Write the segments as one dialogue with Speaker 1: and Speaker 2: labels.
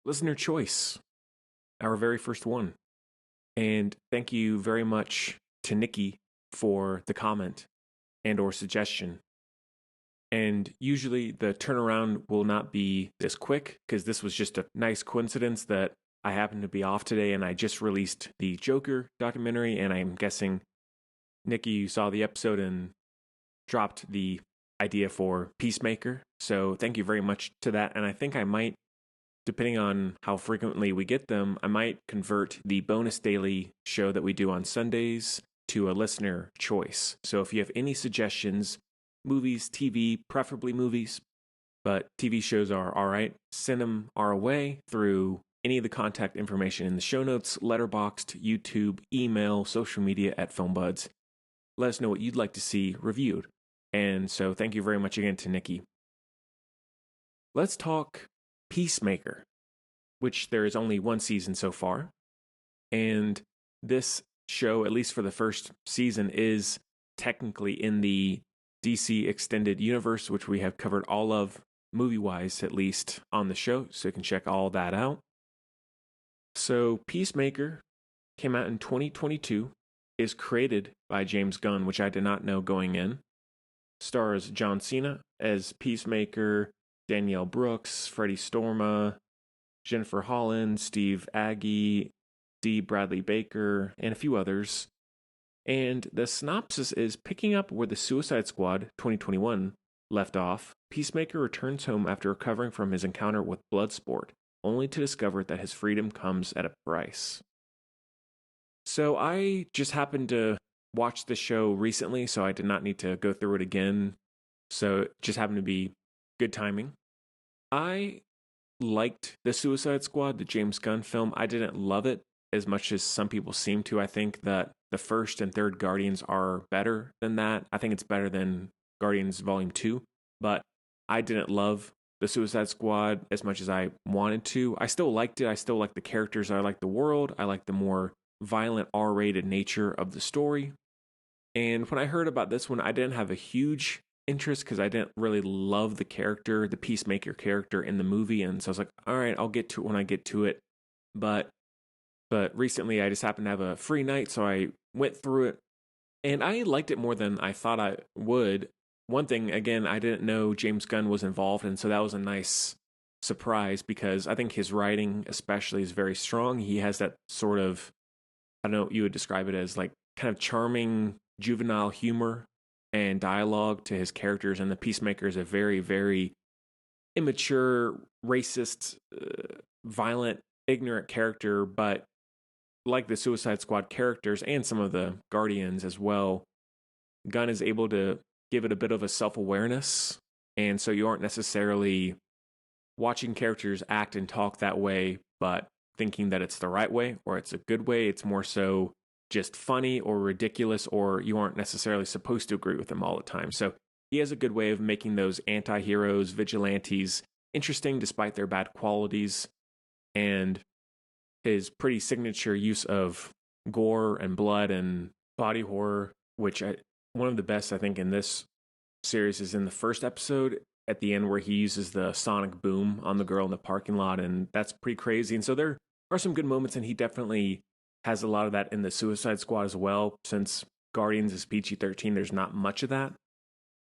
Speaker 1: listener choice, our very first one. And thank you very much to Nikki for the comment and or suggestion. And usually the turnaround will not be this quick because this was just a nice coincidence that I happened to be off today and I just released the Joker documentary, and I'm guessing Nikki, you saw the episode and dropped the idea for Peacemaker. So thank you very much to that. And I think I might, depending on how frequently we get them, I might convert the bonus daily show that we do on Sundays to a listener choice. So if you have any suggestions, movies, TV, preferably movies, but TV shows are all right, send them our way through any of the contact information in the show notes, letterboxed, YouTube, email, social media at FilmBuds. Let us know what you'd like to see reviewed. And so thank you very much again to Nikki. Let's talk Peacemaker, which there is only one season so far. And this show, at least for the first season, is technically in the DC Extended Universe, which we have covered all of, movie-wise at least, on the show, so you can check all that out. So Peacemaker came out in 2022, is created by James Gunn, which I did not know going in. Stars John Cena as Peacemaker, Danielle Brooks, Freddie Storma, Jennifer Holland, Steve Agee, D. Bradley Baker, and a few others. And the synopsis is picking up where the Suicide Squad 2021 left off. Peacemaker returns home after recovering from his encounter with Bloodsport, only to discover that his freedom comes at a price. So I just happened to watch the show recently, so I did not need to go through it again. So it just happened to be good timing. I liked the Suicide Squad, the James Gunn film. I didn't love it as much as some people seem to. I think that the first and third Guardians are better than that. I think it's better than Guardians Volume 2, but I didn't love the Suicide Squad as much as I wanted to. I still liked it. I still like the characters. I like the world. I like the more violent R-rated nature of the story. And when I heard about this one, I didn't have a huge interest because I didn't really love the character, the Peacemaker character in the movie. And so I was like, all right, I'll get to it when I get to it. But recently I just happened to have a free night, so I went through it and I liked it more than I thought I would. One thing, again, I didn't know James Gunn was involved, and so that was a nice surprise because I think his writing especially is very strong. He has that sort of, I don't know what you would describe it as, like kind of charming juvenile humor and dialogue to his characters, and the Peacemaker is a very, very immature, racist, violent, ignorant character, but like the Suicide Squad characters and some of the Guardians as well, Gunn is able to give it a bit of a self-awareness, and so you aren't necessarily watching characters act and talk that way, but thinking that it's the right way or it's a good way. It's more so just funny or ridiculous, or you aren't necessarily supposed to agree with them all the time. So he has a good way of making those anti-heroes, vigilantes, interesting despite their bad qualities, and his pretty signature use of gore and blood and body horror, which one of the best, I think, in this series is in the first episode at the end where he uses the sonic boom on the girl in the parking lot, and that's pretty crazy. And so there are some good moments, and he definitely has a lot of that in the Suicide Squad as well. Since Guardians is PG-13, there's not much of that.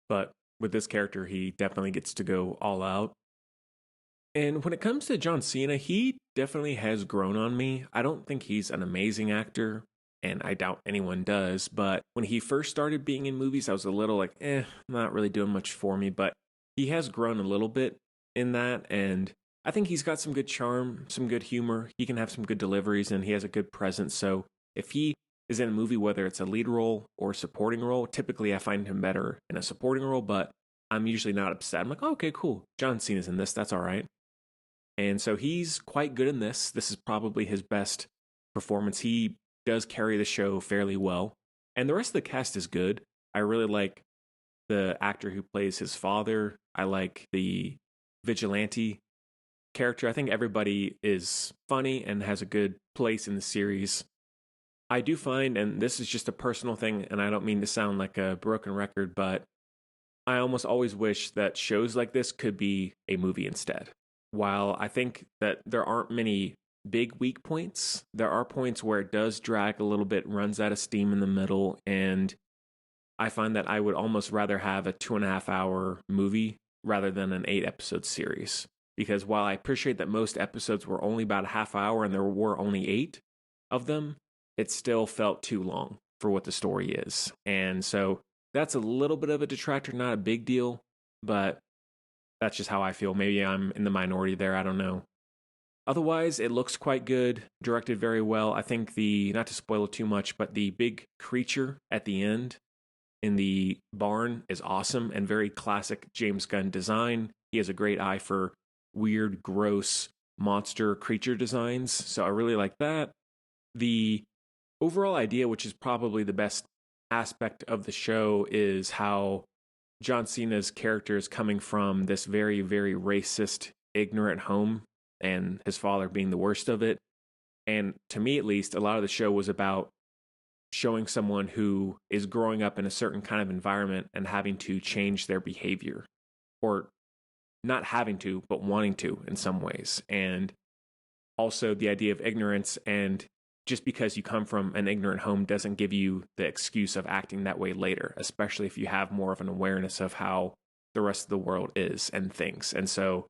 Speaker 1: But with this character, he definitely gets to go all out. And when it comes to John Cena, he definitely has grown on me. I don't think he's an amazing actor, and I doubt anyone does. But when he first started being in movies, I was a little like, not really doing much for me. But he has grown a little bit in that, and I think he's got some good charm, some good humor. He can have some good deliveries, and he has a good presence. So if he is in a movie, whether it's a lead role or a supporting role, typically I find him better in a supporting role, but I'm usually not upset. I'm like, oh, okay, cool. John Cena's in this. That's all right. And so he's quite good in this. This is probably his best performance. He does carry the show fairly well. And the rest of the cast is good. I really like the actor who plays his father. I like the vigilante character. I think everybody is funny and has a good place in the series. I do find, and this is just a personal thing, and I don't mean to sound like a broken record, but I almost always wish that shows like this could be a movie instead. while I think that there aren't many big weak points, there are points where it does drag a little bit, runs out of steam in the middle, and I find that I would almost rather have a 2.5 hour movie rather than an 8 episode series. Because while I appreciate that most episodes were only about a half hour and there were only 8 of them, it still felt too long for what the story is. And so that's a little bit of a detractor, not a big deal, but that's just how I feel. Maybe I'm in the minority there. I don't know. Otherwise, it looks quite good, directed very well. I think not to spoil it too much, but the big creature at the end in the barn is awesome and very classic James Gunn design. He has a great eye for weird, gross monster creature designs. So I really like that. The overall idea, which is probably the best aspect of the show, is how John Cena's character is coming from this very, very racist, ignorant home, and his father being the worst of it. And to me, at least, a lot of the show was about showing someone who is growing up in a certain kind of environment and having to change their behavior, or not having to, but wanting to in some ways. And also the idea of ignorance, and just because you come from an ignorant home doesn't give you the excuse of acting that way later, especially if you have more of an awareness of how the rest of the world is and things. And so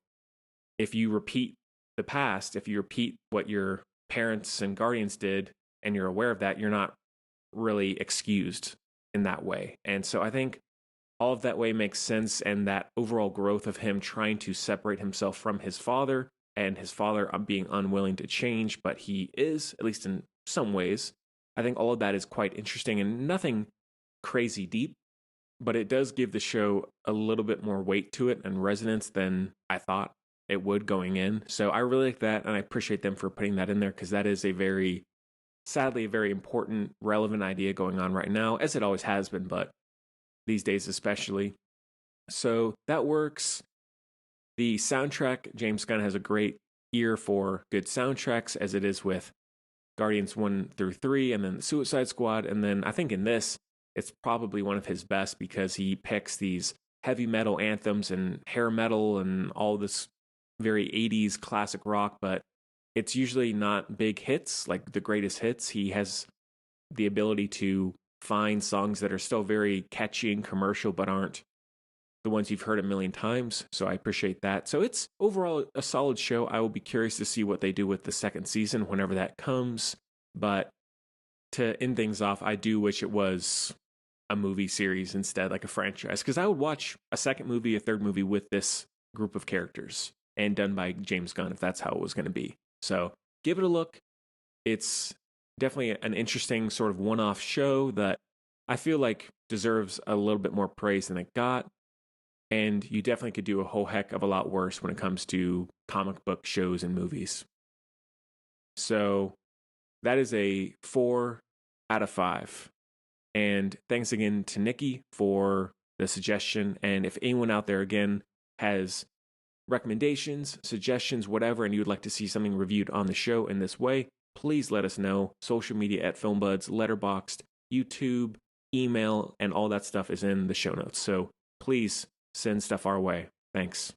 Speaker 1: if you repeat the past, if you repeat what your parents and guardians did and you're aware of that, you're not really excused in that way. And so I think all of that way makes sense, and that overall growth of him trying to separate himself from his father and his father being unwilling to change, but he is, at least in some ways. I think all of that is quite interesting and nothing crazy deep, but it does give the show a little bit more weight to it and resonance than I thought it would going in. So I really like that, and I appreciate them for putting that in there, because that is sadly, a very important, relevant idea going on right now, as it always has been, but these days especially. So that works. The soundtrack, James Gunn has a great ear for good soundtracks, as it is with Guardians 1 through 3, and then the Suicide Squad. And then I think in this, it's probably one of his best, because he picks these heavy metal anthems and hair metal and all this very 80s classic rock, but it's usually not big hits, like the greatest hits. He has the ability to find songs that are still very catchy and commercial, but aren't the ones you've heard a million times. So I appreciate that. So it's overall a solid show. I will be curious to see what they do with the second season whenever that comes. But to end things off, I do wish it was a movie series instead, like a franchise, because I would watch a second movie, a third movie with this group of characters and done by James Gunn if that's how it was going to be. So give it a look. It's definitely an interesting sort of one-off show that I feel like deserves a little bit more praise than it got. And you definitely could do a whole heck of a lot worse when it comes to comic book shows and movies. So that is a 4 out of 5. And thanks again to Nikki for the suggestion. And if anyone out there, again, has recommendations, suggestions, whatever, and you would like to see something reviewed on the show in this way, please let us know. Social media at FilmBuds, Letterboxd, YouTube, email, and all that stuff is in the show notes. So please send stuff our way. Thanks.